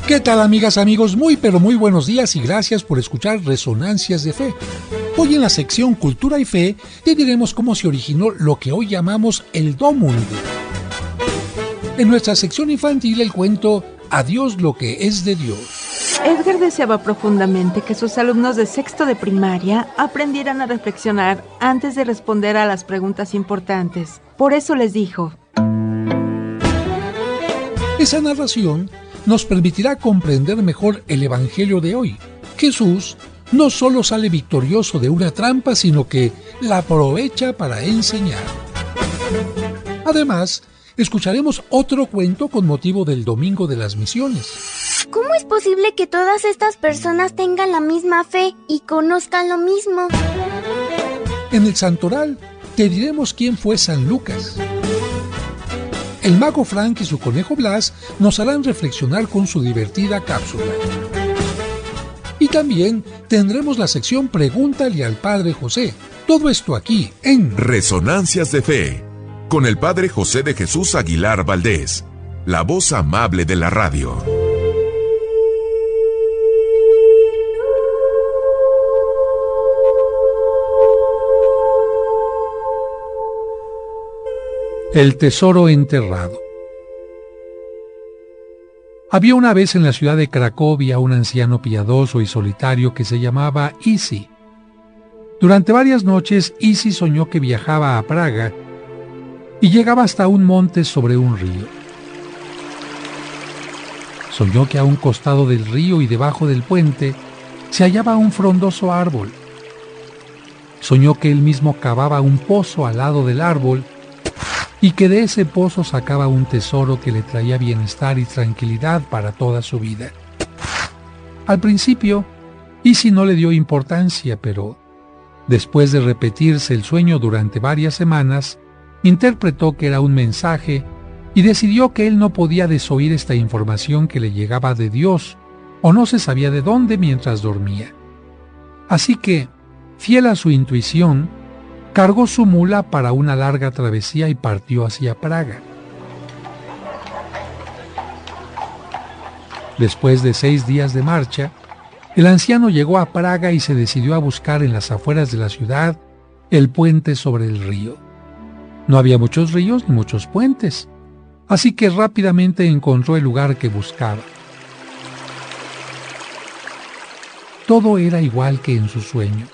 ¿Qué tal, amigas, amigos? Muy pero muy buenos días y gracias por escuchar Resonancias de Fe. Hoy en la sección Cultura y Fe te diremos cómo se originó lo que hoy llamamos el Domundo. En nuestra sección infantil el cuento A Dios lo que es de Dios. Edgar deseaba profundamente que sus alumnos de sexto de primaria aprendieran a reflexionar antes de responder a las preguntas importantes. Por eso les dijo: Esa narración nos permitirá comprender mejor el Evangelio de hoy. Jesús no solo sale victorioso de una trampa, sino que la aprovecha para enseñar. Además, escucharemos otro cuento con motivo del Domingo de las Misiones. ¿Cómo es posible que todas estas personas tengan la misma fe y conozcan lo mismo? En el Santoral te diremos quién fue San Lucas. El mago Frank y su conejo Blas nos harán reflexionar con su divertida cápsula. Y también tendremos la sección Pregúntale al Padre José. Todo esto aquí en Resonancias de Fe, con el Padre José de Jesús Aguilar Valdés, la voz amable de la radio. El tesoro enterrado. Había una vez en la ciudad de Cracovia un anciano piadoso y solitario que se llamaba Isi. Durante varias noches, Isi soñó que viajaba a Praga y llegaba hasta un monte sobre un río. Soñó que a un costado del río y debajo del puente se hallaba un frondoso árbol. Soñó que él mismo cavaba un pozo al lado del árbol y que de ese pozo sacaba un tesoro que le traía bienestar y tranquilidad para toda su vida. Al principio, Isi no le dio importancia, pero después de repetirse el sueño durante varias semanas, interpretó que era un mensaje y decidió que él no podía desoír esta información que le llegaba de Dios, o no se sabía de dónde mientras dormía. Así que, fiel a su intuición, cargó su mula para una larga travesía y partió hacia Praga. Después de 6 días de marcha, el anciano llegó a Praga y se decidió a buscar en las afueras de la ciudad el puente sobre el río. No había muchos ríos ni muchos puentes, así que rápidamente encontró el lugar que buscaba. Todo era igual que en su sueño.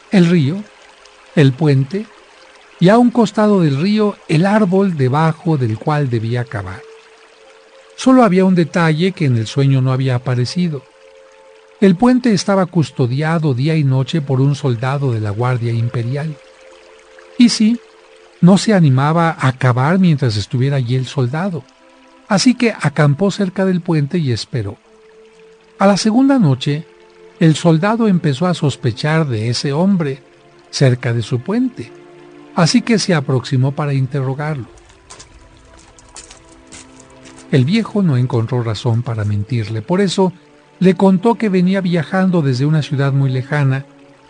El río, el puente, y a un costado del río el árbol debajo del cual debía cavar. Solo había un detalle que en el sueño no había aparecido. El puente estaba custodiado día y noche por un soldado de la Guardia Imperial. Y sí, no se animaba a cavar mientras estuviera allí el soldado, así que acampó cerca del puente y esperó. A la segunda noche, el soldado empezó a sospechar de ese hombre cerca de su puente, así que se aproximó para interrogarlo. El viejo no encontró razón para mentirle, por eso le contó que venía viajando desde una ciudad muy lejana,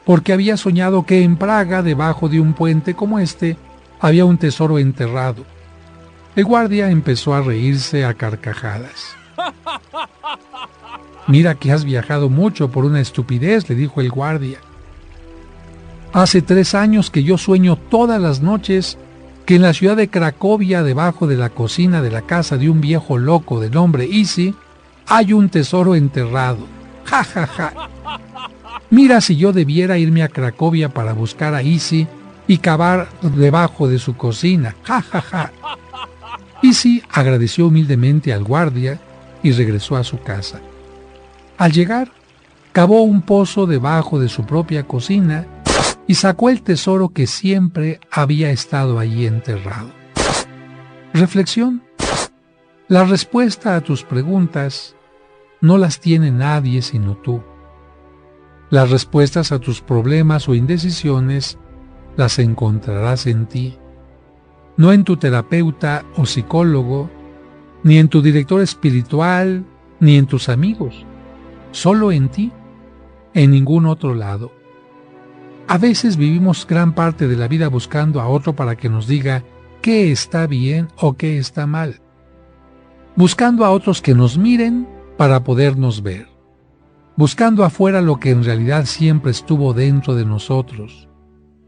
porque había soñado que en Praga, debajo de un puente como este, había un tesoro enterrado. El guardia empezó a reírse a carcajadas. «Mira que has viajado mucho por una estupidez», le dijo el guardia. «Hace 3 años que yo sueño todas las noches que en la ciudad de Cracovia, debajo de la cocina de la casa de un viejo loco de nombre Isi, hay un tesoro enterrado. ¡Ja, ja, ja! Mira si yo debiera irme a Cracovia para buscar a Isi y cavar debajo de su cocina. ¡Ja, ja, ja!». Isi agradeció humildemente al guardia y regresó a su casa. Al llegar, cavó un pozo debajo de su propia cocina y sacó el tesoro que siempre había estado allí enterrado. Reflexión: la respuesta a tus preguntas no las tiene nadie sino tú. Las respuestas a tus problemas o indecisiones las encontrarás en ti, no en tu terapeuta o psicólogo, ni en tu director espiritual, ni en tus amigos, solo en ti, en ningún otro lado. A veces vivimos gran parte de la vida buscando a otro para que nos diga qué está bien o qué está mal, buscando a otros que nos miren para podernos ver, buscando afuera lo que en realidad siempre estuvo dentro de nosotros,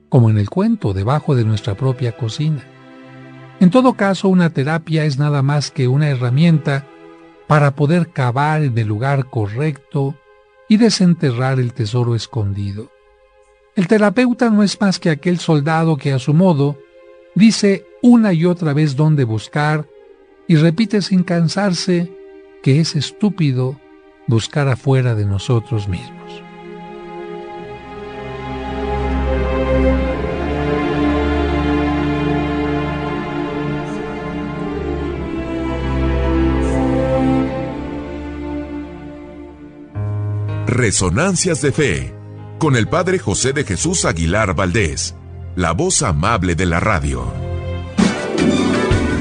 como en el cuento, debajo de nuestra propia cocina. En todo caso, una terapia es nada más que una herramienta para poder cavar en el lugar correcto y desenterrar el tesoro escondido. El terapeuta no es más que aquel soldado que a su modo dice una y otra vez dónde buscar y repite sin cansarse que es estúpido buscar afuera de nosotros mismos. Resonancias de Fe, con el Padre José de Jesús Aguilar Valdés, la voz amable de la radio.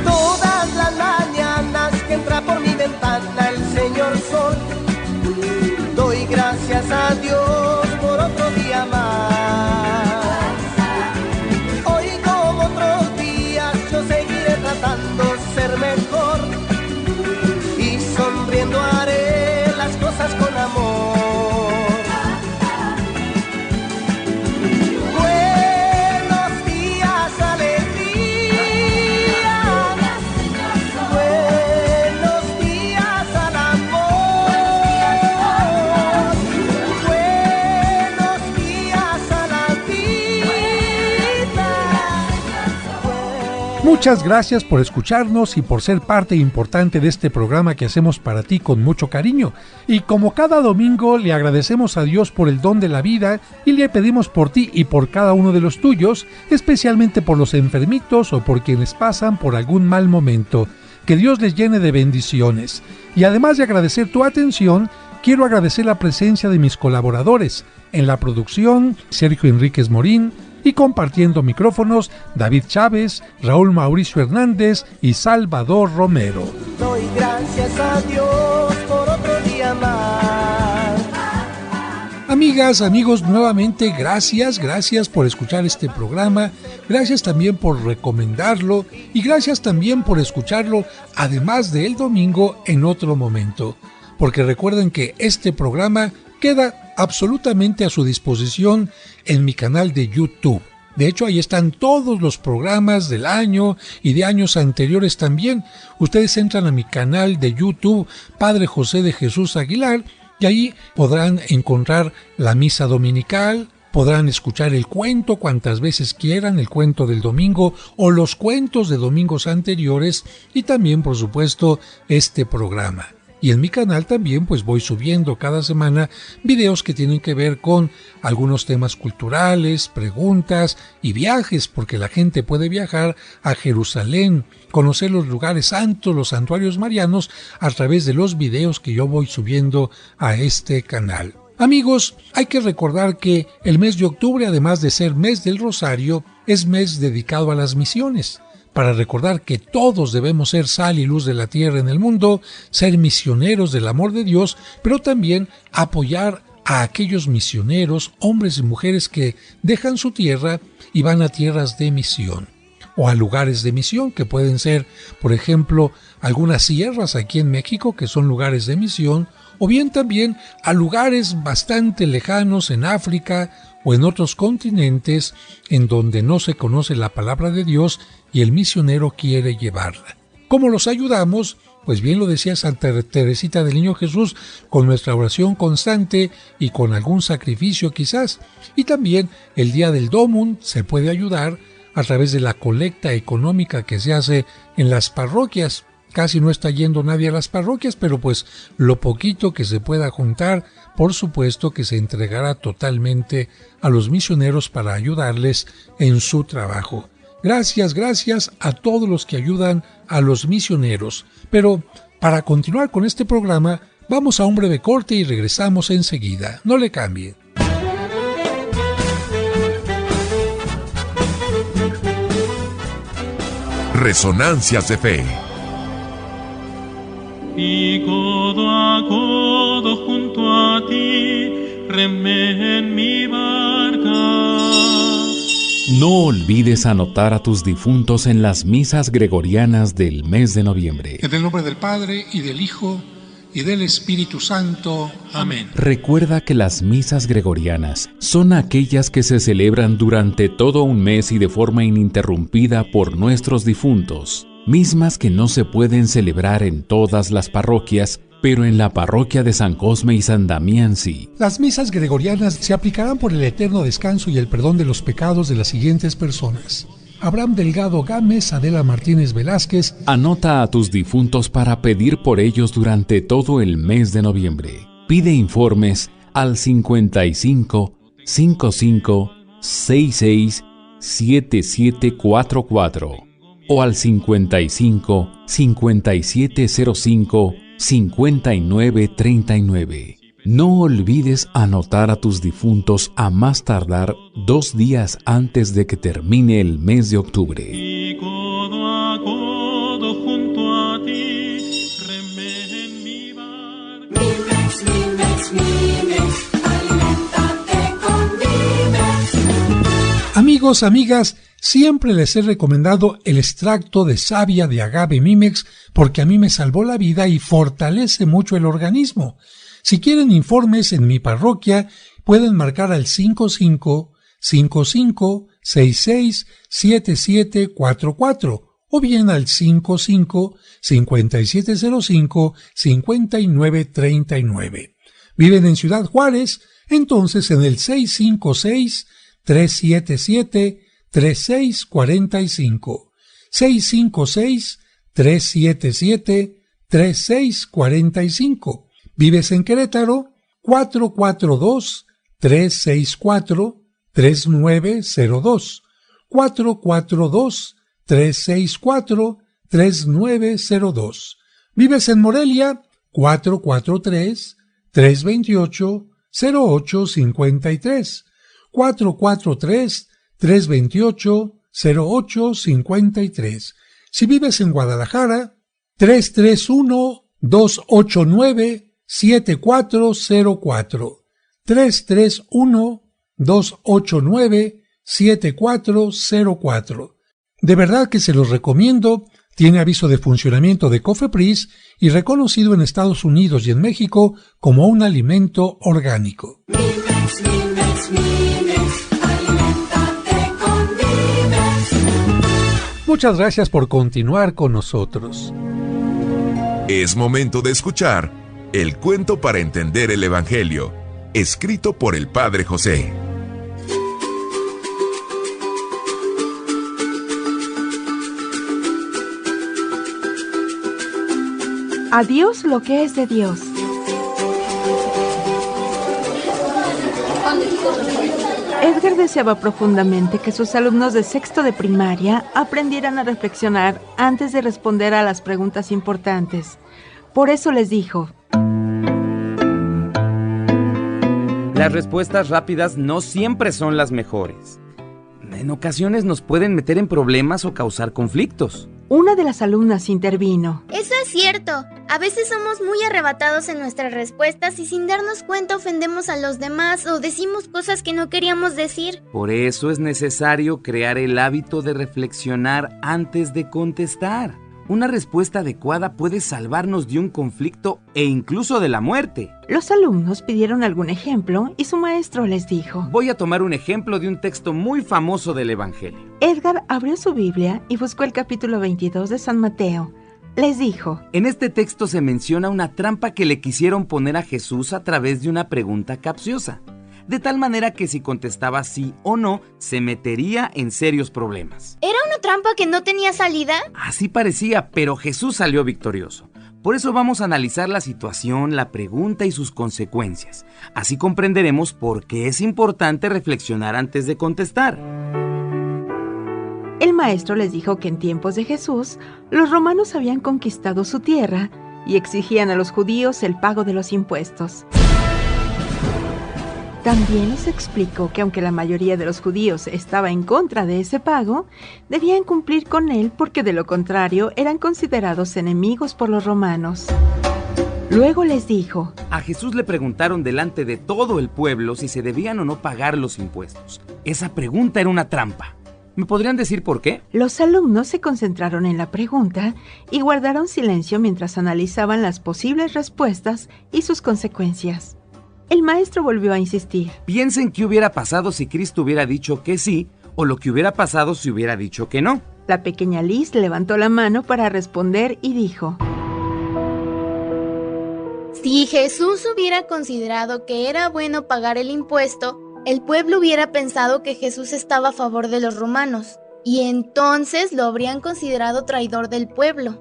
Todas las mañanas que entra por mi ventana el señor sol, doy gracias a Dios por otro día más. Hoy como otros días yo seguiré tratando de ser mejor y sonriendo haré las cosas con amor. Muchas gracias por escucharnos y por ser parte importante de este programa que hacemos para ti con mucho cariño. Y como cada domingo le agradecemos a Dios por el don de la vida y le pedimos por ti y por cada uno de los tuyos, especialmente por los enfermitos o por quienes pasan por algún mal momento. Que Dios les llene de bendiciones. Y además de agradecer tu atención, quiero agradecer la presencia de mis colaboradores. En la producción, Sergio Enríquez Morín, y compartiendo micrófonos, David Chávez, Raúl Mauricio Hernández y Salvador Romero. Doy gracias a Dios por otro día más. Amigas, amigos, nuevamente gracias por escuchar este programa, gracias también por recomendarlo y gracias también por escucharlo, además del domingo, en otro momento. Porque recuerden que este programa queda absolutamente a su disposición en mi canal de YouTube. De hecho, ahí están todos los programas del año y de años anteriores también. Ustedes entran a mi canal de YouTube, Padre José de Jesús Aguilar, y ahí podrán encontrar la misa dominical, podrán escuchar el cuento cuantas veces quieran, el cuento del domingo o los cuentos de domingos anteriores y también, por supuesto, este programa. Y en mi canal también pues voy subiendo cada semana videos que tienen que ver con algunos temas culturales, preguntas y viajes, porque la gente puede viajar a Jerusalén, conocer los lugares santos, los santuarios marianos, a través de los videos que yo voy subiendo a este canal. Amigos, hay que recordar que el mes de octubre, además de ser mes del Rosario, es mes dedicado a las misiones. Para recordar que todos debemos ser sal y luz de la tierra en el mundo, ser misioneros del amor de Dios, pero también apoyar a aquellos misioneros, hombres y mujeres que dejan su tierra y van a tierras de misión, o a lugares de misión, que pueden ser, por ejemplo, algunas sierras aquí en México, que son lugares de misión, o bien también a lugares bastante lejanos en África o en otros continentes en donde no se conoce la palabra de Dios y el misionero quiere llevarla. ¿Cómo los ayudamos? Pues bien lo decía Santa Teresita del Niño Jesús, con nuestra oración constante y con algún sacrificio quizás. Y también el día del Domum se puede ayudar a través de la colecta económica que se hace en las parroquias. Casi no está yendo nadie a las parroquias, pero pues lo poquito que se pueda juntar, por supuesto que se entregará totalmente a los misioneros para ayudarles en su trabajo. Gracias a todos los que ayudan a los misioneros. Pero para continuar con este programa, vamos a un breve corte y regresamos enseguida. No le cambie. Resonancias de Fe. Y codo a codo junto a ti, remé en mi barca. No olvides anotar a tus difuntos en las misas gregorianas del mes de noviembre. En el nombre del Padre, y del Hijo, y del Espíritu Santo. Amén. Recuerda que las misas gregorianas son aquellas que se celebran durante todo un mes y de forma ininterrumpida por nuestros difuntos, mismas que no se pueden celebrar en todas las parroquias, pero en la parroquia de San Cosme y San Damián sí. Las misas gregorianas se aplicarán por el eterno descanso y el perdón de los pecados de las siguientes personas: Abraham Delgado Gámez, Adela Martínez Velázquez. Anota a tus difuntos para pedir por ellos durante todo el mes de noviembre. Pide informes al 55 55 66 7744 o al 55 5705 5939. No olvides anotar a tus difuntos a más tardar 2 días antes de que termine el mes de octubre. Y codo a codo junto a ti, remé en mi barca. Aliméntate con Vimex. Amigos, amigas, siempre les he recomendado el extracto de savia de agave Mimex porque a mí me salvó la vida y fortalece mucho el organismo. Si quieren informes en mi parroquia, pueden marcar al 55 55 66 7744 o bien al 55 5705 5939. ¿Viven en Ciudad Juárez? Entonces en el 656 377 3645. 656 377 3645. ¿Vives en Querétaro? 442-364-3902. 442-364-3902. ¿Vives en Morelia? 443-328-0853. 443-328-0853. Si vives en Guadalajara, 331-289-7404. 331-289-7404. De verdad que se los recomiendo. Tiene aviso de funcionamiento de COFEPRIS y reconocido en Estados Unidos y en México como un alimento orgánico. Vimex, Vimex, Vimex, aliméntate con Vimex. Muchas gracias por continuar con nosotros. Es momento de escuchar el cuento para entender el Evangelio, escrito por el Padre José. A Dios lo que es de Dios. Edgar deseaba profundamente que sus alumnos de sexto de primaria aprendieran a reflexionar antes de responder a las preguntas importantes. Por eso les dijo: las respuestas rápidas no siempre son las mejores. En ocasiones nos pueden meter en problemas o causar conflictos. Una de las alumnas intervino. Eso es cierto. A veces somos muy arrebatados en nuestras respuestas y sin darnos cuenta ofendemos a los demás o decimos cosas que no queríamos decir. Por eso es necesario crear el hábito de reflexionar antes de contestar. Una respuesta adecuada puede salvarnos de un conflicto e incluso de la muerte. Los alumnos pidieron algún ejemplo y su maestro les dijo: voy a tomar un ejemplo de un texto muy famoso del Evangelio. Edgar abrió su Biblia y buscó el capítulo 22 de San Mateo. Les dijo: en este texto se menciona una trampa que le quisieron poner a Jesús a través de una pregunta capciosa, de tal manera que si contestaba sí o no, se metería en serios problemas. ¿Era una trampa que no tenía salida? Así parecía, pero Jesús salió victorioso. Por eso vamos a analizar la situación, la pregunta y sus consecuencias. Así comprenderemos por qué es importante reflexionar antes de contestar. El maestro les dijo que en tiempos de Jesús, los romanos habían conquistado su tierra y exigían a los judíos el pago de los impuestos. También les explicó que aunque la mayoría de los judíos estaba en contra de ese pago, debían cumplir con él porque de lo contrario eran considerados enemigos por los romanos. Luego les dijo: a Jesús le preguntaron delante de todo el pueblo si se debían o no pagar los impuestos. Esa pregunta era una trampa. ¿Me podrían decir por qué? Los alumnos se concentraron en la pregunta y guardaron silencio mientras analizaban las posibles respuestas y sus consecuencias. El maestro volvió a insistir. Piensen qué hubiera pasado si Cristo hubiera dicho que sí, o lo que hubiera pasado si hubiera dicho que no. La pequeña Liz levantó la mano para responder y dijo: Si Jesús hubiera considerado que era bueno pagar el impuesto, el pueblo hubiera pensado que Jesús estaba a favor de los romanos, y entonces lo habrían considerado traidor del pueblo.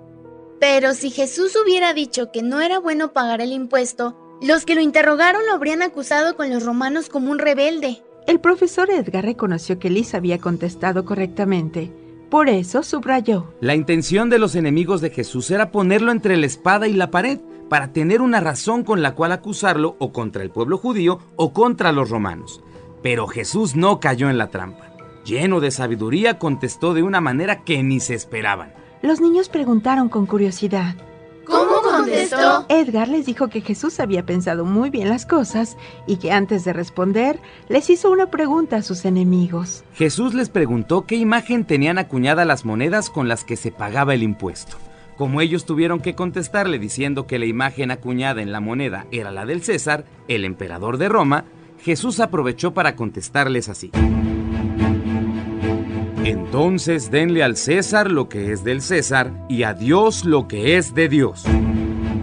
Pero si Jesús hubiera dicho que no era bueno pagar el impuesto, los que lo interrogaron lo habrían acusado con los romanos como un rebelde. El profesor Edgar reconoció que Liz había contestado correctamente. Por eso subrayó: La intención de los enemigos de Jesús era ponerlo entre la espada y la pared, para tener una razón con la cual acusarlo o contra el pueblo judío o contra los romanos. Pero Jesús no cayó en la trampa. Lleno de sabiduría, contestó de una manera que ni se esperaban. Los niños preguntaron con curiosidad. ¿Cómo contestó? Edgar les dijo que Jesús había pensado muy bien las cosas y que antes de responder, les hizo una pregunta a sus enemigos. Jesús les preguntó qué imagen tenían acuñadas las monedas con las que se pagaba el impuesto. Como ellos tuvieron que contestarle diciendo que la imagen acuñada en la moneda era la del César, el emperador de Roma, Jesús aprovechó para contestarles así: Entonces denle al César lo que es del César y a Dios lo que es de Dios.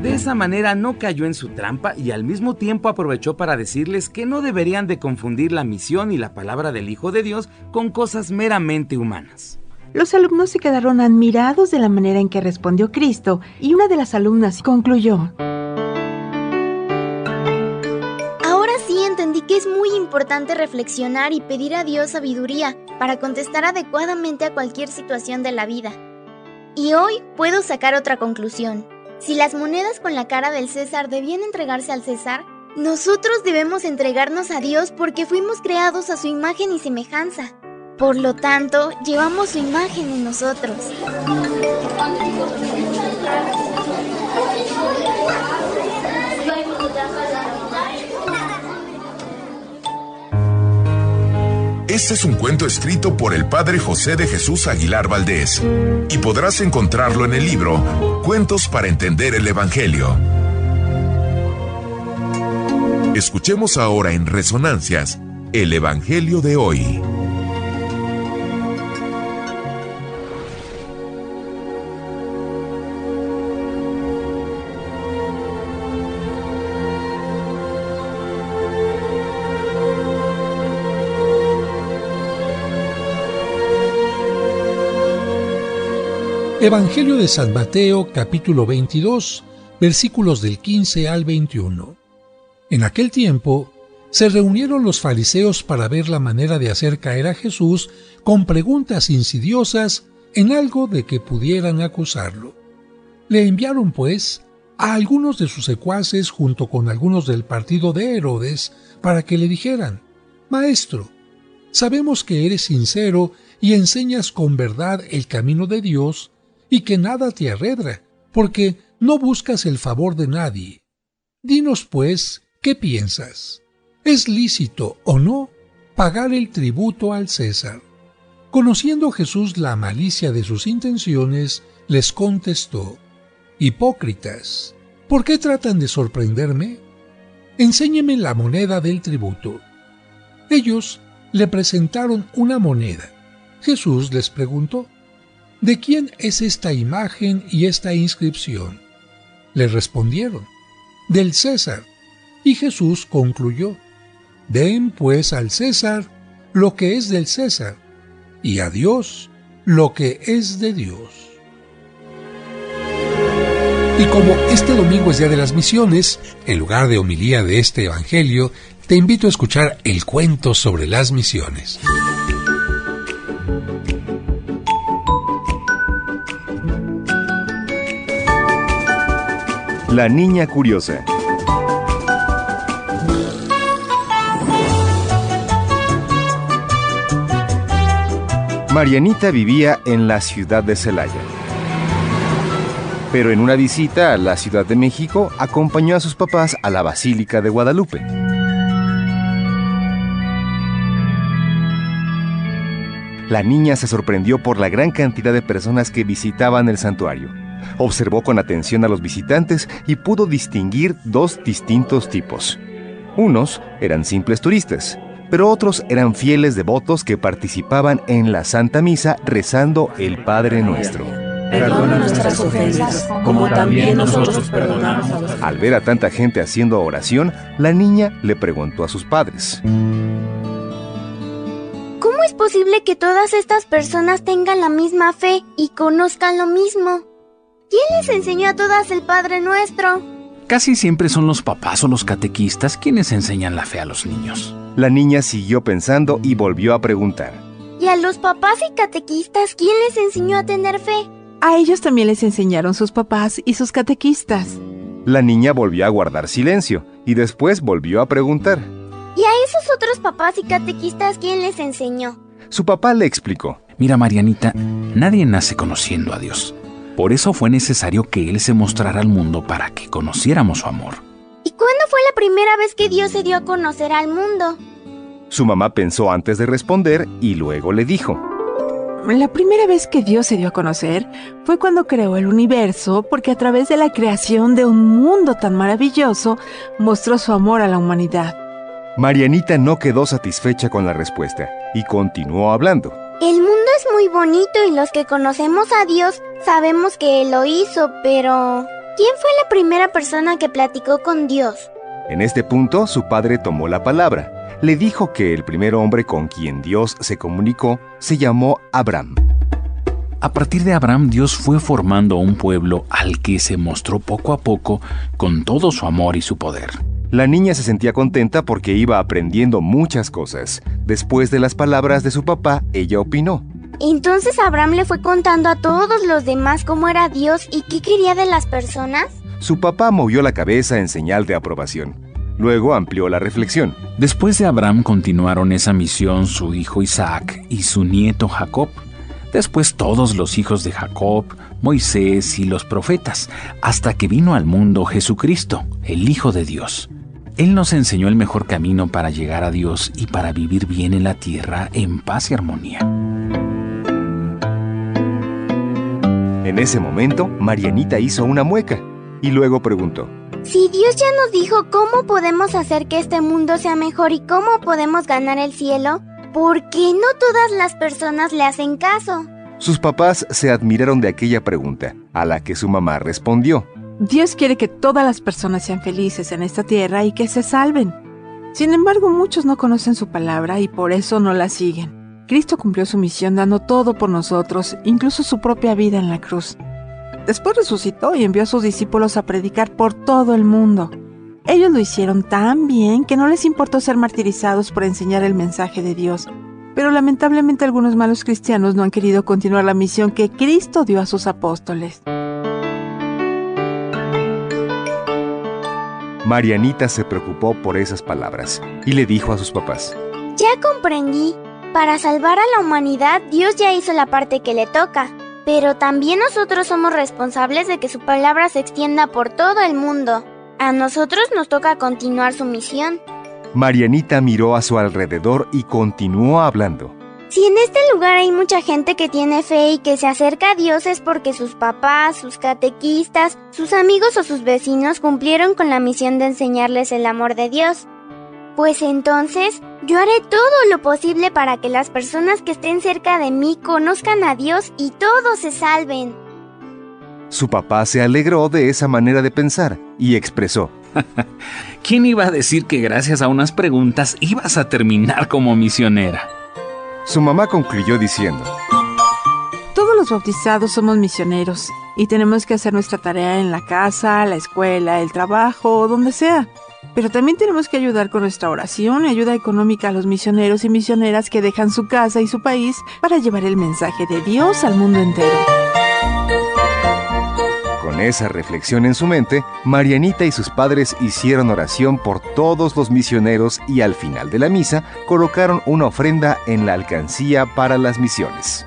De esa manera no cayó en su trampa y al mismo tiempo aprovechó para decirles que no deberían de confundir la misión y la palabra del Hijo de Dios con cosas meramente humanas. Los alumnos se quedaron admirados de la manera en que respondió Cristo y una de las alumnas concluyó: Ahora sí entendí que es muy importante reflexionar y pedir a Dios sabiduría para contestar adecuadamente a cualquier situación de la vida. Y hoy puedo sacar otra conclusión. Si las monedas con la cara del César debían entregarse al César, nosotros debemos entregarnos a Dios porque fuimos creados a su imagen y semejanza. Por lo tanto, llevamos su imagen en nosotros. Este es un cuento escrito por el padre José de Jesús Aguilar Valdés y podrás encontrarlo en el libro Cuentos para entender el Evangelio. Escuchemos ahora en Resonancias el Evangelio de hoy. Evangelio de San Mateo, capítulo 22, versículos del 15 al 21. En aquel tiempo, se reunieron los fariseos para ver la manera de hacer caer a Jesús con preguntas insidiosas en algo de que pudieran acusarlo. Le enviaron, pues, a algunos de sus secuaces junto con algunos del partido de Herodes para que le dijeran: Maestro, sabemos que eres sincero y enseñas con verdad el camino de Dios y que nada te arredra, porque no buscas el favor de nadie. Dinos, pues, ¿qué piensas? ¿Es lícito o no pagar el tributo al César? Conociendo Jesús la malicia de sus intenciones, les contestó: Hipócritas, ¿por qué tratan de sorprenderme? Enséñeme la moneda del tributo. Ellos le presentaron una moneda. Jesús les preguntó: ¿De quién es esta imagen y esta inscripción? Le respondieron: del César. Y Jesús concluyó: Den pues al César lo que es del César, y a Dios lo que es de Dios. Y como este domingo es Día de las Misiones, en lugar de homilía de este Evangelio, te invito a escuchar el cuento sobre las misiones. La niña curiosa. Marianita vivía en la ciudad de Celaya. Pero en una visita a la Ciudad de México, acompañó a sus papás a la Basílica de Guadalupe. La niña se sorprendió por la gran cantidad de personas que visitaban el santuario. Observó con atención a los visitantes y pudo distinguir dos distintos tipos. Unos eran simples turistas, pero otros eran fieles devotos que participaban en la Santa Misa rezando el Padre Nuestro. Perdona nuestras ofensas, como también nosotros perdonamos a los que... Al ver a tanta gente haciendo oración, la niña le preguntó a sus padres. ¿Cómo es posible que todas estas personas tengan la misma fe y conozcan lo mismo? ¿Quién les enseñó a todas el Padre Nuestro? Casi siempre son los papás o los catequistas quienes enseñan la fe a los niños. La niña siguió pensando y volvió a preguntar. ¿Y a los papás y catequistas quién les enseñó a tener fe? A ellos también les enseñaron sus papás y sus catequistas. La niña volvió a guardar silencio y después volvió a preguntar. ¿Y a esos otros papás y catequistas quién les enseñó? Su papá le explicó. Mira, Marianita, nadie nace conociendo a Dios. Por eso fue necesario que Él se mostrara al mundo para que conociéramos su amor. ¿Y cuándo fue la primera vez que Dios se dio a conocer al mundo? Su mamá pensó antes de responder y luego le dijo. La primera vez que Dios se dio a conocer fue cuando creó el universo, porque a través de la creación de un mundo tan maravilloso, mostró su amor a la humanidad. Marianita no quedó satisfecha con la respuesta y continuó hablando. El mundo es muy bonito y los que conocemos a Dios sabemos que Él lo hizo, pero ¿quién fue la primera persona que platicó con Dios? En este punto, su padre tomó la palabra. Le dijo que el primer hombre con quien Dios se comunicó se llamó Abraham. A partir de Abraham, Dios fue formando un pueblo al que se mostró poco a poco con todo su amor y su poder. La niña se sentía contenta porque iba aprendiendo muchas cosas. Después de las palabras de su papá, ella opinó. Entonces Abraham le fue contando a todos los demás cómo era Dios y qué quería de las personas. Su papá movió la cabeza en señal de aprobación. Luego amplió la reflexión. Después de Abraham continuaron esa misión su hijo Isaac y su nieto Jacob. Después todos los hijos de Jacob, Moisés y los profetas, hasta que vino al mundo Jesucristo, el Hijo de Dios. Él nos enseñó el mejor camino para llegar a Dios y para vivir bien en la tierra en paz y armonía. En ese momento, Marianita hizo una mueca y luego preguntó. Si Dios ya nos dijo cómo podemos hacer que este mundo sea mejor y cómo podemos ganar el cielo, ¿por qué no todas las personas le hacen caso? Sus papás se admiraron de aquella pregunta, a la que su mamá respondió. Dios quiere que todas las personas sean felices en esta tierra y que se salven. Sin embargo, muchos no conocen su palabra y por eso no la siguen. Cristo cumplió su misión dando todo por nosotros, incluso su propia vida en la cruz. Después resucitó y envió a sus discípulos a predicar por todo el mundo. Ellos lo hicieron tan bien que no les importó ser martirizados por enseñar el mensaje de Dios. Pero lamentablemente algunos malos cristianos no han querido continuar la misión que Cristo dio a sus apóstoles. Marianita se preocupó por esas palabras y le dijo a sus papás. Ya comprendí. Para salvar a la humanidad, Dios ya hizo la parte que le toca. Pero también nosotros somos responsables de que su palabra se extienda por todo el mundo. A nosotros nos toca continuar su misión. Marianita miró a su alrededor y continuó hablando. Si en este lugar hay mucha gente que tiene fe y que se acerca a Dios es porque sus papás, sus catequistas, sus amigos o sus vecinos cumplieron con la misión de enseñarles el amor de Dios. Pues entonces, yo haré todo lo posible para que las personas que estén cerca de mí conozcan a Dios y todos se salven. Su papá se alegró de esa manera de pensar y expresó. ¿Quién iba a decir que gracias a unas preguntas ibas a terminar como misionera? Su mamá concluyó diciendo. Todos los bautizados somos misioneros y tenemos que hacer nuestra tarea en la casa, la escuela, el trabajo, donde sea. Pero también tenemos que ayudar con nuestra oración y ayuda económica a los misioneros y misioneras que dejan su casa y su país para llevar el mensaje de Dios al mundo entero. Con esa reflexión en su mente, Marianita y sus padres hicieron oración por todos los misioneros y al final de la misa colocaron una ofrenda en la alcancía para las misiones.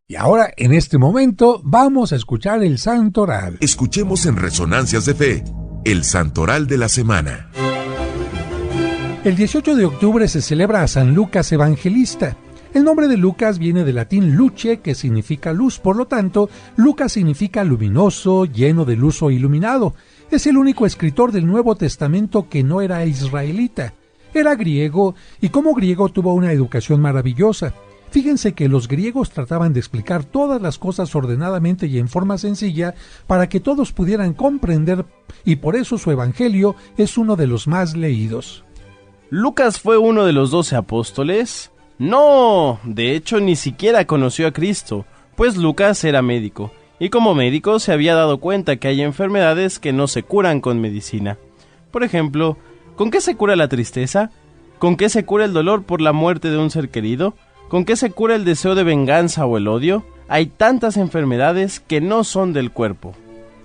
Y ahora, en este momento, vamos a escuchar el Santoral. Escuchemos en Resonancias de Fe, el Santoral de la semana. El 18 de octubre se celebra a San Lucas Evangelista. El nombre de Lucas viene del latín luce, que significa luz, por lo tanto, Lucas significa luminoso, lleno de luz o iluminado. Es el único escritor del Nuevo Testamento que no era israelita. Era griego y como griego tuvo una educación maravillosa. Fíjense que los griegos trataban de explicar todas las cosas ordenadamente y en forma sencilla para que todos pudieran comprender, y por eso su evangelio es uno de los más leídos. ¿Lucas fue uno de los 12 apóstoles? No, de hecho ni siquiera conoció a Cristo, pues Lucas era médico, y como médico se había dado cuenta que hay enfermedades que no se curan con medicina. Por ejemplo, ¿con qué se cura la tristeza? ¿Con qué se cura el dolor por la muerte de un ser querido? ¿Con qué se cura el deseo de venganza o el odio? Hay tantas enfermedades que no son del cuerpo.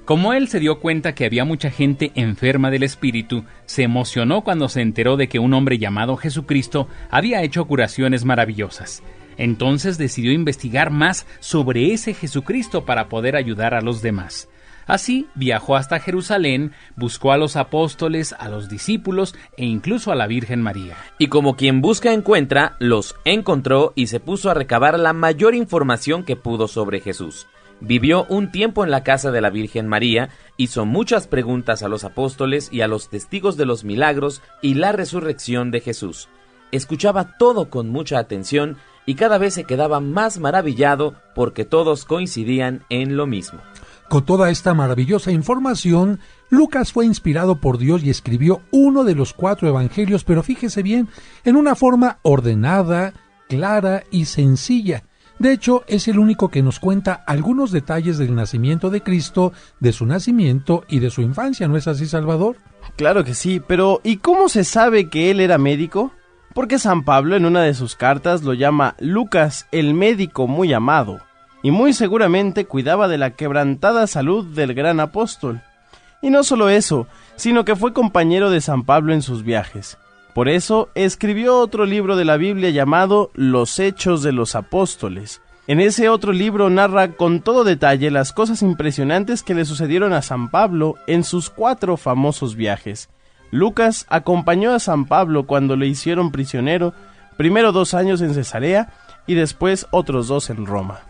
Como él se dio cuenta que había mucha gente enferma del espíritu, se emocionó cuando se enteró de que un hombre llamado Jesucristo había hecho curaciones maravillosas. Entonces decidió investigar más sobre ese Jesucristo para poder ayudar a los demás. Así viajó hasta Jerusalén, buscó a los apóstoles, a los discípulos e incluso a la Virgen María. Y como quien busca encuentra, los encontró y se puso a recabar la mayor información que pudo sobre Jesús. Vivió un tiempo en la casa de la Virgen María, hizo muchas preguntas a los apóstoles y a los testigos de los milagros y la resurrección de Jesús. Escuchaba todo con mucha atención y cada vez se quedaba más maravillado porque todos coincidían en lo mismo. Con toda esta maravillosa información, Lucas fue inspirado por Dios y escribió uno de los 4 evangelios, pero fíjese bien, en una forma ordenada, clara y sencilla. De hecho, es el único que nos cuenta algunos detalles del nacimiento de Cristo, de su nacimiento y de su infancia, ¿no es así, Salvador? Claro que sí, pero ¿y cómo se sabe que él era médico? Porque San Pablo en una de sus cartas lo llama Lucas el médico muy amado, y muy seguramente cuidaba de la quebrantada salud del gran apóstol. Y no solo eso, sino que fue compañero de San Pablo en sus viajes. Por eso escribió otro libro de la Biblia llamado Los Hechos de los Apóstoles. En ese otro libro narra con todo detalle las cosas impresionantes que le sucedieron a San Pablo en sus 4 famosos viajes. Lucas acompañó a San Pablo cuando le hicieron prisionero, primero 2 años en Cesarea y después otros 2 en Roma.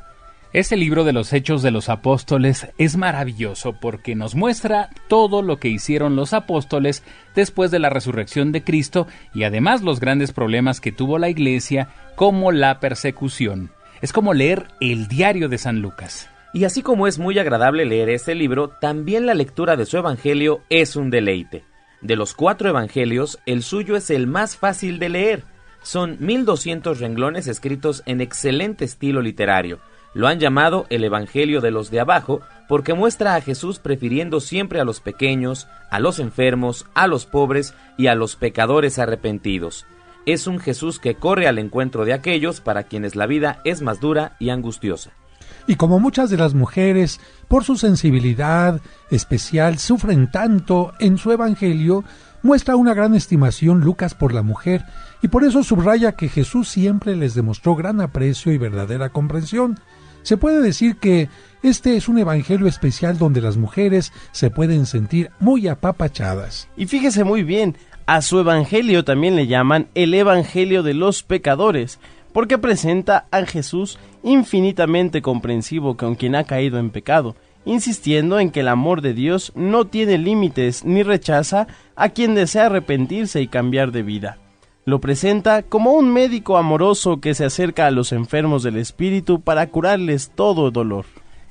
Este libro de los Hechos de los Apóstoles es maravilloso porque nos muestra todo lo que hicieron los apóstoles después de la resurrección de Cristo y además los grandes problemas que tuvo la Iglesia, como la persecución. Es como leer el diario de San Lucas. Y así como es muy agradable leer este libro, también la lectura de su evangelio es un deleite. De los 4 evangelios, el suyo es el más fácil de leer. Son 1200 renglones escritos en excelente estilo literario. Lo han llamado el Evangelio de los de abajo porque muestra a Jesús prefiriendo siempre a los pequeños, a los enfermos, a los pobres y a los pecadores arrepentidos. Es un Jesús que corre al encuentro de aquellos para quienes la vida es más dura y angustiosa. Y como muchas de las mujeres, por su sensibilidad especial, sufren tanto, en su Evangelio muestra una gran estimación Lucas por la mujer, y por eso subraya que Jesús siempre les demostró gran aprecio y verdadera comprensión. Se puede decir que este es un evangelio especial donde las mujeres se pueden sentir muy apapachadas. Y fíjese muy bien, a su evangelio también le llaman el evangelio de los pecadores, porque presenta a Jesús infinitamente comprensivo con quien ha caído en pecado, insistiendo en que el amor de Dios no tiene límites ni rechaza a quien desea arrepentirse y cambiar de vida. Lo presenta como un médico amoroso que se acerca a los enfermos del espíritu para curarles todo dolor.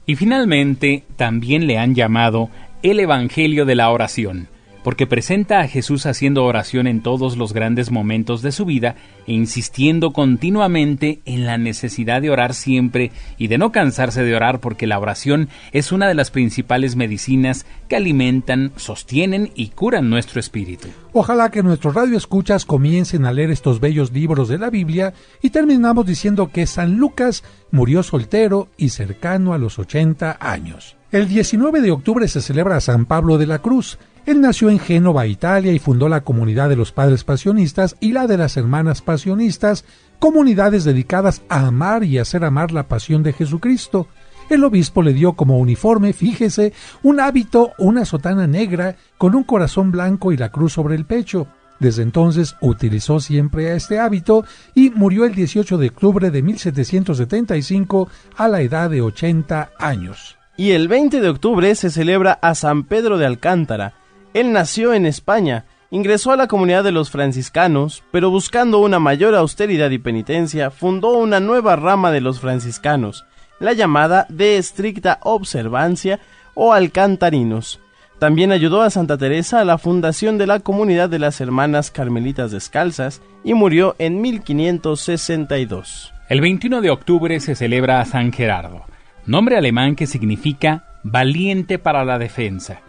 Y finalmente, también le han llamado el Evangelio de la Oración, porque presenta a Jesús haciendo oración en todos los grandes momentos de su vida e insistiendo continuamente en la necesidad de orar siempre y de no cansarse de orar, porque la oración es una de las principales medicinas que alimentan, sostienen y curan nuestro espíritu. Ojalá que nuestros radioescuchas comiencen a leer estos bellos libros de la Biblia y terminamos diciendo que San Lucas murió soltero y cercano a los 80 años. El 19 de octubre se celebra a San Pablo de la Cruz. Él nació en Génova, Italia, y fundó la Comunidad de los Padres Pasionistas y la de las Hermanas Pasionistas, comunidades dedicadas a amar y hacer amar la pasión de Jesucristo. El obispo le dio como uniforme, fíjese, un hábito, una sotana negra con un corazón blanco y la cruz sobre el pecho. Desde entonces utilizó siempre este hábito y murió el 18 de octubre de 1775 a la edad de 80 años. Y el 20 de octubre se celebra a San Pedro de Alcántara. Él nació en España, ingresó a la comunidad de los franciscanos, pero buscando una mayor austeridad y penitencia, fundó una nueva rama de los franciscanos, la llamada de estricta observancia o alcantarinos. También ayudó a Santa Teresa a la fundación de la comunidad de las Hermanas Carmelitas Descalzas y murió en 1562. El 21 de octubre se celebra a San Gerardo, nombre alemán que significa valiente para la defensa.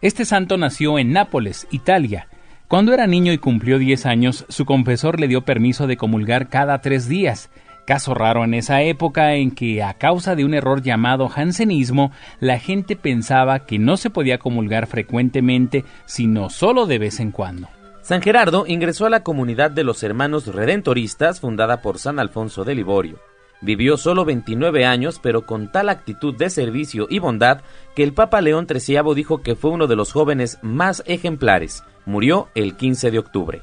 Este santo nació en Nápoles, Italia. Cuando era niño y cumplió 10 años, su confesor le dio permiso de comulgar cada 3 días, caso raro en esa época en que, a causa de un error llamado jansenismo, la gente pensaba que no se podía comulgar frecuentemente, sino solo de vez en cuando. San Gerardo ingresó a la comunidad de los Hermanos Redentoristas, fundada por San Alfonso de Liborio. Vivió solo 29 años, pero con tal actitud de servicio y bondad que el Papa León XIII dijo que fue uno de los jóvenes más ejemplares. Murió el 15 de octubre.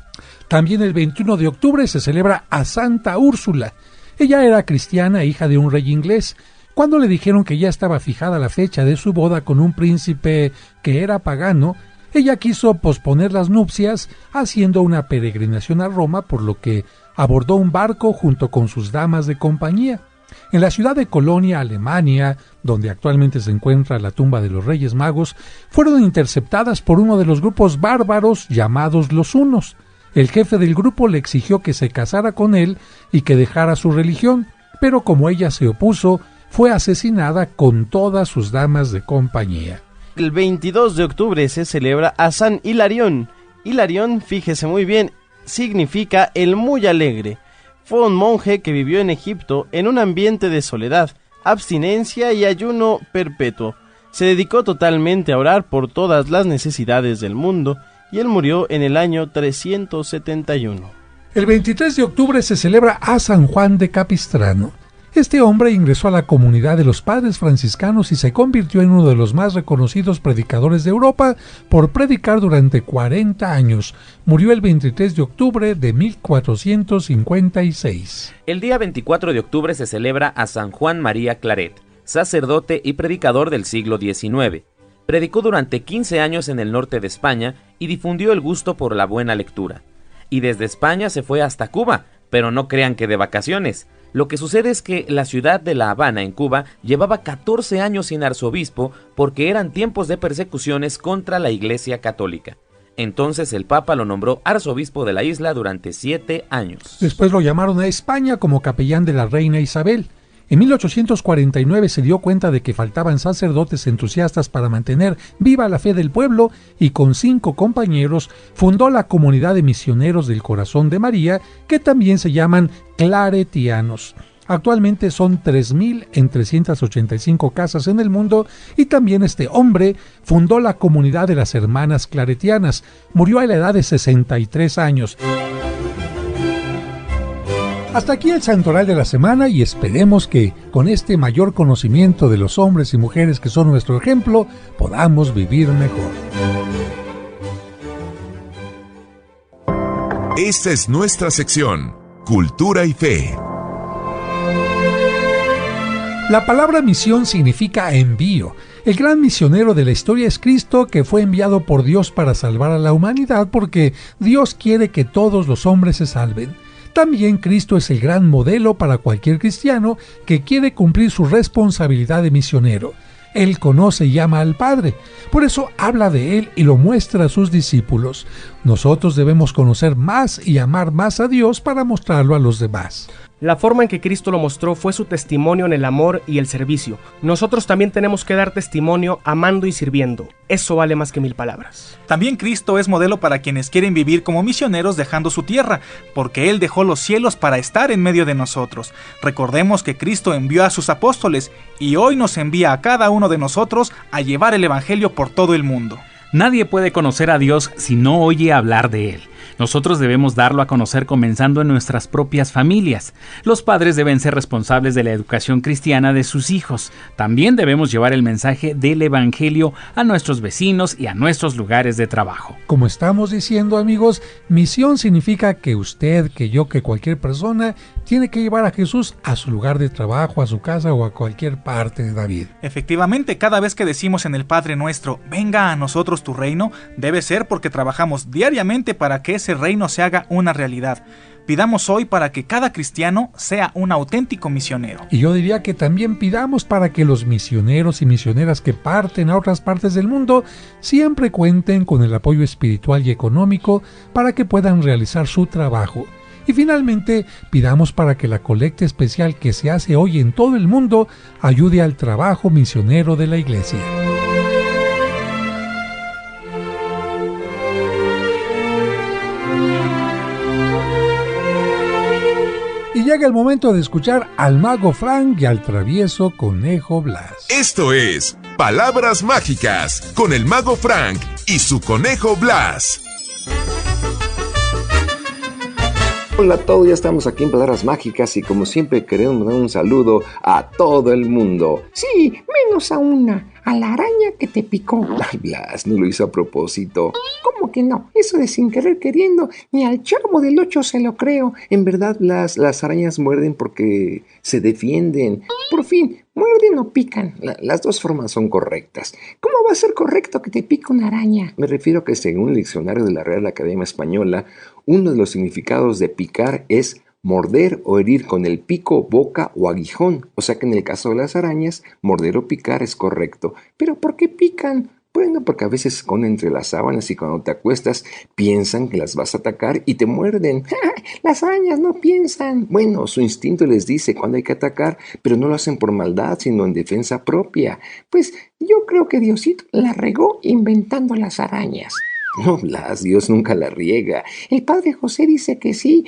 También el 21 de octubre se celebra a Santa Úrsula. Ella era cristiana, hija de un rey inglés. Cuando le dijeron que ya estaba fijada la fecha de su boda con un príncipe que era pagano, ella quiso posponer las nupcias haciendo una peregrinación a Roma, por lo que abordó un barco junto con sus damas de compañía. En la ciudad de Colonia, Alemania, donde actualmente se encuentra la tumba de los Reyes Magos, fueron interceptadas por uno de los grupos bárbaros llamados los hunos. El jefe del grupo le exigió que se casara con él y que dejara su religión, pero como ella se opuso, fue asesinada con todas sus damas de compañía. El 22 de octubre se celebra a San Hilarión. Hilarión, fíjese muy bien, significa el muy alegre. Fue un monje que vivió en Egipto en un ambiente de soledad, abstinencia y ayuno perpetuo. Se dedicó totalmente a orar por todas las necesidades del mundo y él murió en el año 371. El 23 de octubre se celebra a San Juan de Capistrano. Este hombre ingresó a la comunidad de los padres franciscanos y se convirtió en uno de los más reconocidos predicadores de Europa por predicar durante 40 años. Murió el 23 de octubre de 1456. El día 24 de octubre se celebra a San Juan María Claret, sacerdote y predicador del siglo XIX. Predicó durante 15 años en el norte de España y difundió el gusto por la buena lectura. Y desde España se fue hasta Cuba, pero no crean que de vacaciones. Lo que sucede es que la ciudad de La Habana, en Cuba, llevaba 14 años sin arzobispo porque eran tiempos de persecuciones contra la Iglesia Católica. Entonces el Papa lo nombró arzobispo de la isla durante 7 años. Después lo llamaron a España como capellán de la reina Isabel. En 1849 se dio cuenta de que faltaban sacerdotes entusiastas para mantener viva la fe del pueblo y con 5 compañeros fundó la Comunidad de Misioneros del Corazón de María, que también se llaman claretianos. Actualmente son 3,000 en 385 casas en el mundo y también este hombre fundó la Comunidad de las Hermanas Claretianas. Murió a la edad de 63 años. Hasta aquí el santoral de la semana y esperemos que con este mayor conocimiento de los hombres y mujeres que son nuestro ejemplo, podamos vivir mejor. Esta es nuestra sección, Cultura y Fe. La palabra misión significa envío. El gran misionero de la historia es Cristo, que fue enviado por Dios para salvar a la humanidad porque Dios quiere que todos los hombres se salven. También Cristo es el gran modelo para cualquier cristiano que quiere cumplir su responsabilidad de misionero. Él conoce y ama al Padre, por eso habla de Él y lo muestra a sus discípulos. Nosotros debemos conocer más y amar más a Dios para mostrarlo a los demás. La forma en que Cristo lo mostró fue su testimonio en el amor y el servicio. Nosotros también tenemos que dar testimonio amando y sirviendo. Eso vale más que 1000 palabras. También Cristo es modelo para quienes quieren vivir como misioneros dejando su tierra, porque Él dejó los cielos para estar en medio de nosotros. Recordemos que Cristo envió a sus apóstoles y hoy nos envía a cada uno de nosotros a llevar el Evangelio por todo el mundo. Nadie puede conocer a Dios si no oye hablar de Él. Nosotros debemos darlo a conocer comenzando en nuestras propias familias. Los padres deben ser responsables de la educación cristiana de sus hijos. También debemos llevar el mensaje del Evangelio a nuestros vecinos y a nuestros lugares de trabajo. Como estamos diciendo, amigos, misión significa que usted, que yo, que cualquier persona tiene que llevar a Jesús a su lugar de trabajo, a su casa o a cualquier parte de David. Efectivamente, cada vez que decimos en el Padre Nuestro, venga a nosotros tu reino, debe ser porque trabajamos diariamente para que ese reino se haga una realidad. Pidamos hoy para que cada cristiano sea un auténtico misionero. Y yo diría que también pidamos para que los misioneros y misioneras que parten a otras partes del mundo siempre cuenten con el apoyo espiritual y económico para que puedan realizar su trabajo. Y finalmente, pidamos para que la colecta especial que se hace hoy en todo el mundo ayude al trabajo misionero de la Iglesia. Y llega el momento de escuchar al mago Frank y al travieso conejo Blas. Esto es Palabras Mágicas con el mago Frank y su conejo Blas. Hola a todos, ya estamos aquí en Palabras Mágicas y como siempre queremos mandar un saludo a todo el mundo. Sí, menos a una, a la araña que te picó. Ay, Blas, no lo hizo a propósito. ¿Cómo que no? Eso de sin querer queriendo, ni al Chavo del 8 se lo creo. En verdad, Blas, las arañas muerden porque se defienden. Por fin, ¿muerden o pican? Las dos formas son correctas. ¿Cómo va a ser correcto que te pique una araña? Me refiero a que según el diccionario de la Real Academia Española, uno de los significados de picar es morder o herir con el pico, boca o aguijón. O sea que en el caso de las arañas, morder o picar es correcto. ¿Pero por qué pican? Bueno, porque a veces se esconden entre las sábanas y cuando te acuestas piensan que las vas a atacar y te muerden. Las arañas no piensan. Bueno, su instinto les dice cuándo hay que atacar, pero no lo hacen por maldad, sino en defensa propia. Pues yo creo que Diosito la regó inventando las arañas. No, Blas, Dios nunca la riega. El Padre José dice que sí.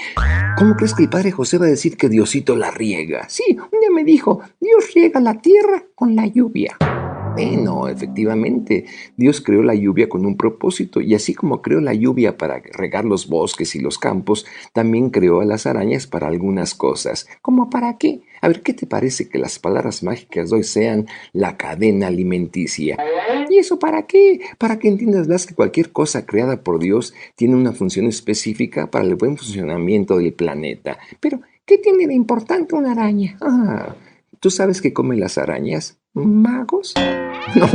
¿Cómo crees que el Padre José va a decir que Diosito la riega? Sí, un día me dijo, Dios riega la tierra con la lluvia. Bueno, efectivamente, Dios creó la lluvia con un propósito y así como creó la lluvia para regar los bosques y los campos, también creó a las arañas para algunas cosas. ¿Cómo para qué? A ver, ¿qué te parece que las palabras mágicas de hoy sean la cadena alimenticia? ¿Y eso para qué? Para que entiendas, Blas, que cualquier cosa creada por Dios tiene una función específica para el buen funcionamiento del planeta. Pero, ¿qué tiene de importante una araña? ¿Tú sabes qué comen las arañas? ¿Magos? No,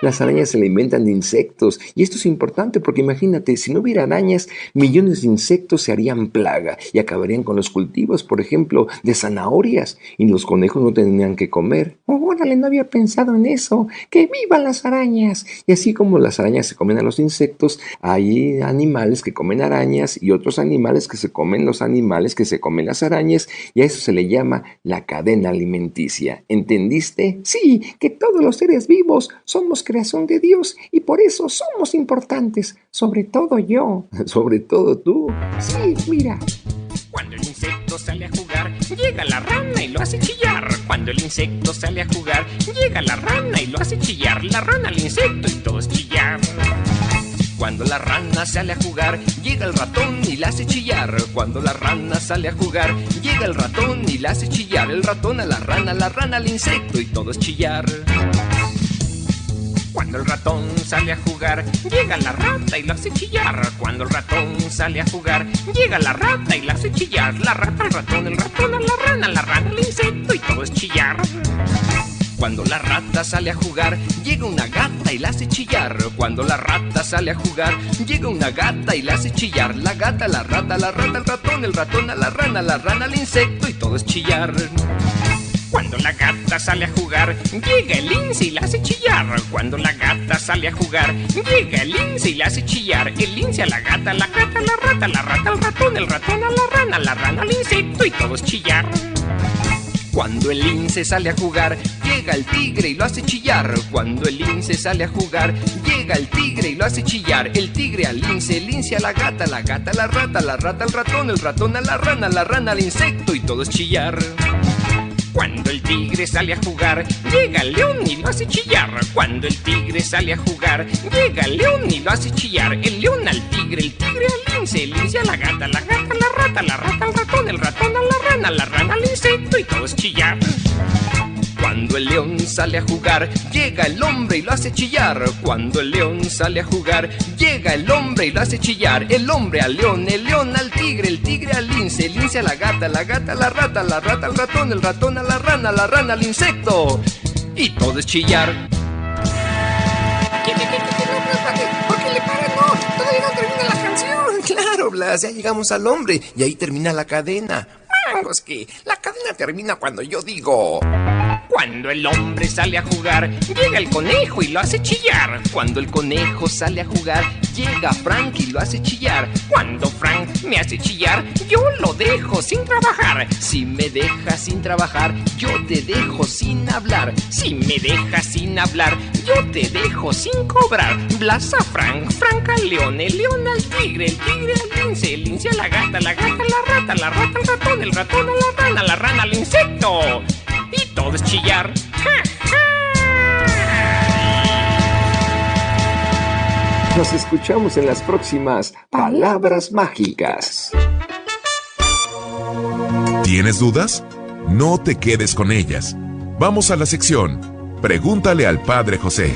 las arañas se alimentan de insectos y esto es importante porque imagínate, si no hubiera arañas, millones de insectos se harían plaga y acabarían con los cultivos, por ejemplo, de zanahorias y los conejos no tendrían que comer. Órale, no había pensado en eso. ¡Que vivan las arañas! Y así como las arañas se comen a los insectos, hay animales que comen arañas y otros animales que se comen los animales que se comen las arañas y a eso se le llama la cadena alimenticia. ¿Entendiste? Sí, que todos los seres vivos somos creación de Dios y por eso somos importantes, sobre todo yo. ¿Sobre todo tú? Sí, mira. Cuando el insecto sale a jugar, llega la rana y lo hace chillar. Cuando el insecto sale a jugar, llega la rana y lo hace chillar. La rana al insecto y todo es chillar. Cuando la rana sale a jugar, llega el ratón y la hace chillar. Cuando la rana sale a jugar, llega el ratón y la hace chillar. El ratón a la rana al insecto y todo es chillar. Cuando el ratón sale a jugar, llega la rata y lo hace chillar. Cuando el ratón sale a jugar, llega la rata y la hace chillar. La rata al ratón, el ratón a la rana al insecto y todo es chillar. Cuando la rata sale a jugar, llega una gata y la hace chillar. Cuando la rata sale a jugar, llega una gata y la hace chillar. La gata, la rata al ratón, el ratón a la rana al insecto y todo es chillar. Cuando la gata sale a jugar, llega el lince y la hace chillar. Cuando la gata sale a jugar, llega el lince y la hace chillar. El lince a la gata a la rata, la rata al ratón, el ratón a la rana al insecto y todo es chillar. Cuando el lince sale a jugar, llega el tigre y lo hace chillar. Cuando el lince sale a jugar, llega el tigre y lo hace chillar. El tigre al lince, el lince a la gata a la rata al ratón, el ratón a la rana al insecto y todo es chillar. Cuando el tigre sale a jugar, llega el león y lo hace chillar. Cuando el tigre sale a jugar, llega el león y lo hace chillar. El león al tigre, el tigre al lince, el lince a la gata, la gata a la rata, la rata al ratón, el ratón a la rana al insecto y todo es chillar. Cuando el león sale a jugar, llega el hombre y lo hace chillar. Cuando el león sale a jugar, llega el hombre y lo hace chillar. El hombre al león, el león al tigre, el tigre al lince, el lince a la gata a la rata, la rata al ratón, el ratón a la rana al insecto. Y todo es chillar. ¿Por qué le paran? No, todavía no termina la canción. Claro, Blas, ya llegamos al hombre y ahí termina la cadena. Mangos que la cadena termina cuando yo digo... Cuando el hombre sale a jugar, llega el conejo y lo hace chillar. Cuando el conejo sale a jugar, llega Frank y lo hace chillar. Cuando Frank me hace chillar, yo lo dejo sin trabajar. Si me dejas sin trabajar, yo te dejo sin hablar. Si me dejas sin hablar, yo te dejo sin cobrar. Blas a Frank, Frank al león, el león al tigre, el tigre al lince, el lince a la gata a la rata, la rata al ratón, el ratón a la rana al insecto. Y todo es chillar. Nos escuchamos en las próximas Palabras Mágicas. ¿Tienes dudas? No te quedes con ellas. Vamos a la sección Pregúntale al Padre José.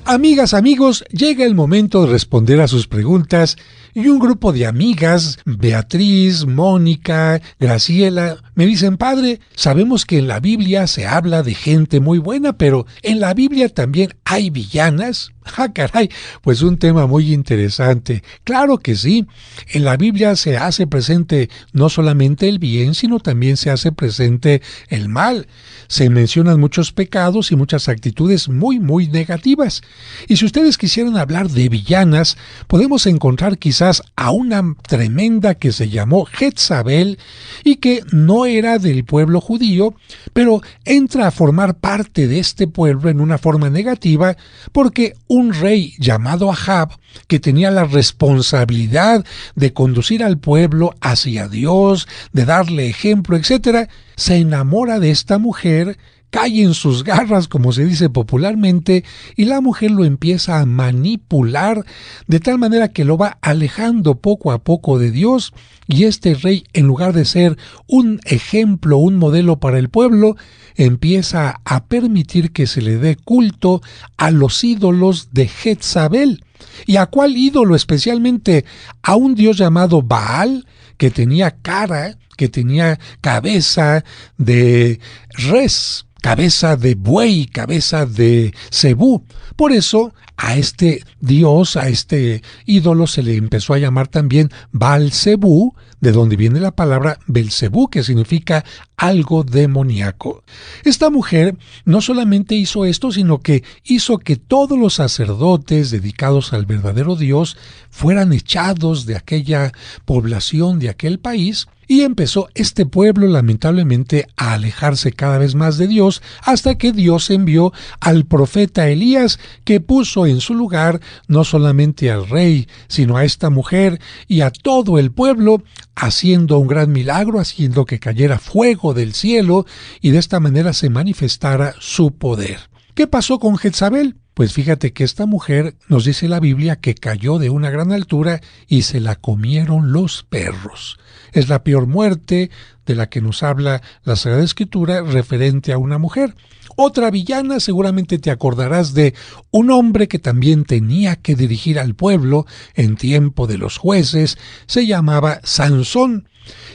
Amigas, amigos, llega el momento de responder a sus preguntas y un grupo de amigas, Beatriz, Mónica, Graciela, me dicen: padre, sabemos que en la Biblia se habla de gente muy buena, pero ¿en la Biblia también hay villanas? ¡Ah, caray! Pues un tema muy interesante. Claro que sí. En la Biblia se hace presente no solamente el bien, sino también se hace presente el mal. Se mencionan muchos pecados y muchas actitudes muy negativas. Y si ustedes quisieran hablar de villanas, podemos encontrar quizás a una tremenda que se llamó Jezabel y que no era del pueblo judío, pero entra a formar parte de este pueblo en una forma negativa porque un rey llamado Ahab, que tenía la responsabilidad de conducir al pueblo hacia Dios, de darle ejemplo, etc., se enamora de esta mujer, cae en sus garras, como se dice popularmente, y la mujer lo empieza a manipular de tal manera que lo va alejando poco a poco de Dios, y este rey, en lugar de ser un ejemplo, un modelo para el pueblo, empieza a permitir que se le dé culto a los ídolos de Jezabel. ¿Y a cuál ídolo? Especialmente a un dios llamado Baal, que tenía cara, que tenía cabeza de res, cabeza de buey, cabeza de cebú. Por eso a este dios, a este ídolo se le empezó a llamar también Baal-zebú, de donde viene la palabra Belcebú, que significa algo demoníaco. Esta mujer no solamente hizo esto, sino que hizo que todos los sacerdotes dedicados al verdadero Dios fueran echados de aquella población, de aquel país, y empezó este pueblo lamentablemente a alejarse cada vez más de Dios, hasta que Dios envió al profeta Elías, que puso en su lugar no solamente al rey, sino a esta mujer y a todo el pueblo, haciendo un gran milagro, haciendo que cayera fuego del cielo y de esta manera se manifestara su poder. ¿Qué pasó con Jezabel? Pues fíjate que esta mujer, nos dice la Biblia, que cayó de una gran altura y se la comieron los perros. Es la peor muerte de la que nos habla la Sagrada Escritura referente a una mujer. Otra villana, seguramente te acordarás de un hombre que también tenía que dirigir al pueblo en tiempo de los jueces, se llamaba Sansón.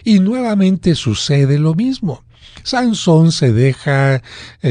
Y nuevamente sucede lo mismo. Sansón se deja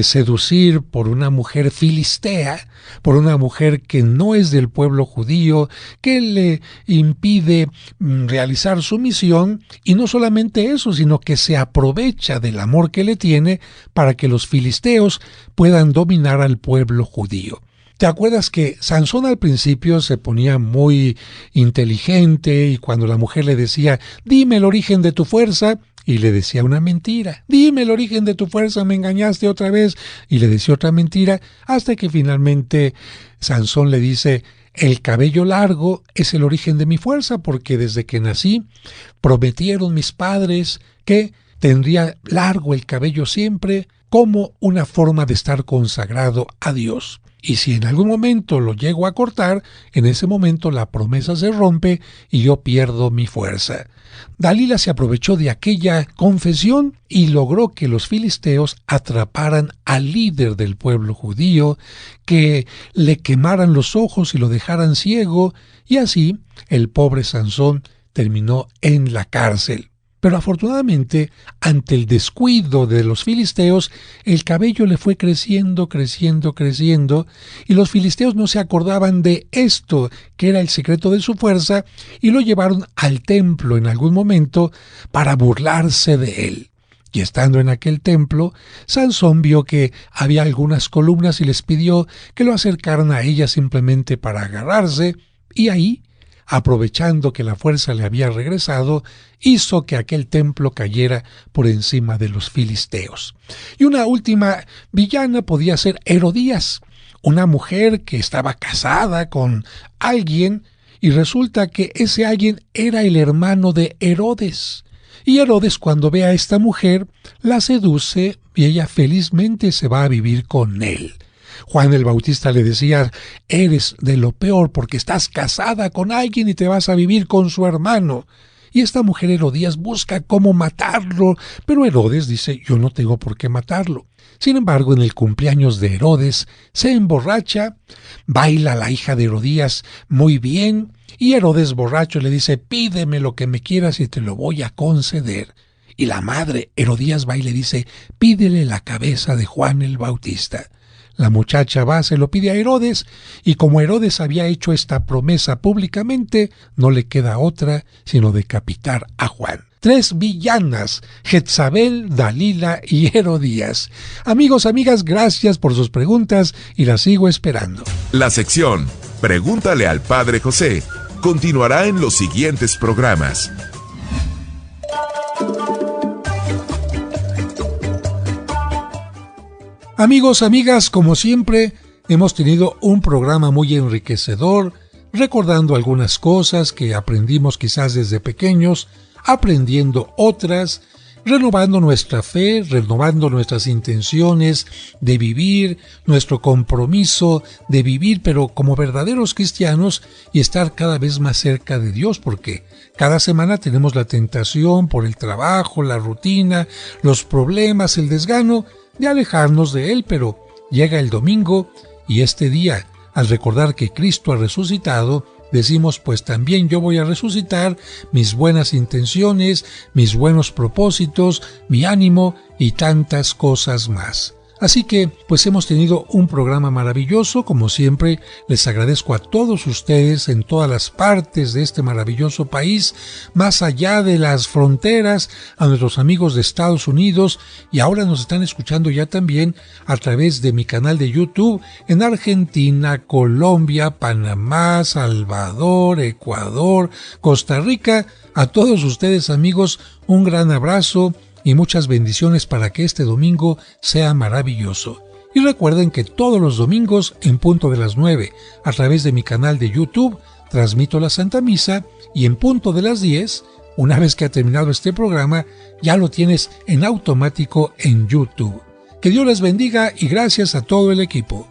seducir por una mujer filistea, por una mujer que no es del pueblo judío, que le impide realizar su misión, y no solamente eso, sino que se aprovecha del amor que le tiene para que los filisteos puedan dominar al pueblo judío. ¿Te acuerdas que Sansón al principio se ponía muy inteligente y cuando la mujer le decía, dime el origen de tu fuerza, y le decía una mentira, dime el origen de tu fuerza, me engañaste otra vez, y le decía otra mentira, hasta que finalmente Sansón le dice, el cabello largo es el origen de mi fuerza, porque desde que nací prometieron mis padres que tendría largo el cabello siempre, como una forma de estar consagrado a Dios. Y si en algún momento lo llego a cortar, en ese momento la promesa se rompe y yo pierdo mi fuerza. Dalila se aprovechó de aquella confesión y logró que los filisteos atraparan al líder del pueblo judío, que le quemaran los ojos y lo dejaran ciego, y así el pobre Sansón terminó en la cárcel. Pero afortunadamente, ante el descuido de los filisteos, el cabello le fue creciendo, y los filisteos no se acordaban de esto, que era el secreto de su fuerza, y lo llevaron al templo en algún momento para burlarse de él. Y estando en aquel templo, Sansón vio que había algunas columnas y les pidió que lo acercaran a ellas simplemente para agarrarse, y ahí, aprovechando que la fuerza le había regresado, hizo que aquel templo cayera por encima de los filisteos. Y una última villana podía ser Herodías, una mujer que estaba casada con alguien, y resulta que ese alguien era el hermano de Herodes. Y Herodes, cuando ve a esta mujer, la seduce y ella felizmente se va a vivir con él. Juan el Bautista le decía: eres de lo peor porque estás casada con alguien y te vas a vivir con su hermano. Y esta mujer Herodías busca cómo matarlo, pero Herodes dice: yo no tengo por qué matarlo. Sin embargo, en el cumpleaños de Herodes se emborracha, baila la hija de Herodías muy bien, y Herodes borracho le dice: pídeme lo que me quieras y te lo voy a conceder. Y la madre Herodías va y le dice: pídele la cabeza de Juan el Bautista. La muchacha va, se lo pide a Herodes, y como Herodes había hecho esta promesa públicamente, no le queda otra sino decapitar a Juan. 3 villanas: Jezabel, Dalila y Herodías. Amigos, amigas, gracias por sus preguntas y las sigo esperando. La sección Pregúntale al Padre José continuará en los siguientes programas. Amigos, amigas, como siempre, hemos tenido un programa muy enriquecedor, recordando algunas cosas que aprendimos quizás desde pequeños, aprendiendo otras, renovando nuestra fe, renovando nuestras intenciones de vivir, nuestro compromiso de vivir, pero como verdaderos cristianos, y estar cada vez más cerca de Dios, porque cada semana tenemos la tentación por el trabajo, la rutina, los problemas, el desgano, de alejarnos de Él, pero llega el domingo y este día, al recordar que Cristo ha resucitado, decimos: pues también yo voy a resucitar mis buenas intenciones, mis buenos propósitos, mi ánimo y tantas cosas más. Así que, pues hemos tenido un programa maravilloso. Como siempre, les agradezco a todos ustedes en todas las partes de este maravilloso país, más allá de las fronteras, a nuestros amigos de Estados Unidos, y ahora nos están escuchando ya también a través de mi canal de YouTube en Argentina, Colombia, Panamá, Salvador, Ecuador, Costa Rica. A todos ustedes, amigos, un gran abrazo y muchas bendiciones para que este domingo sea maravilloso. Y recuerden que todos los domingos, en punto de las 9, a través de mi canal de YouTube, transmito la Santa Misa, y en punto de las 10, una vez que ha terminado este programa, ya lo tienes en automático en YouTube. Que Dios les bendiga y gracias a todo el equipo.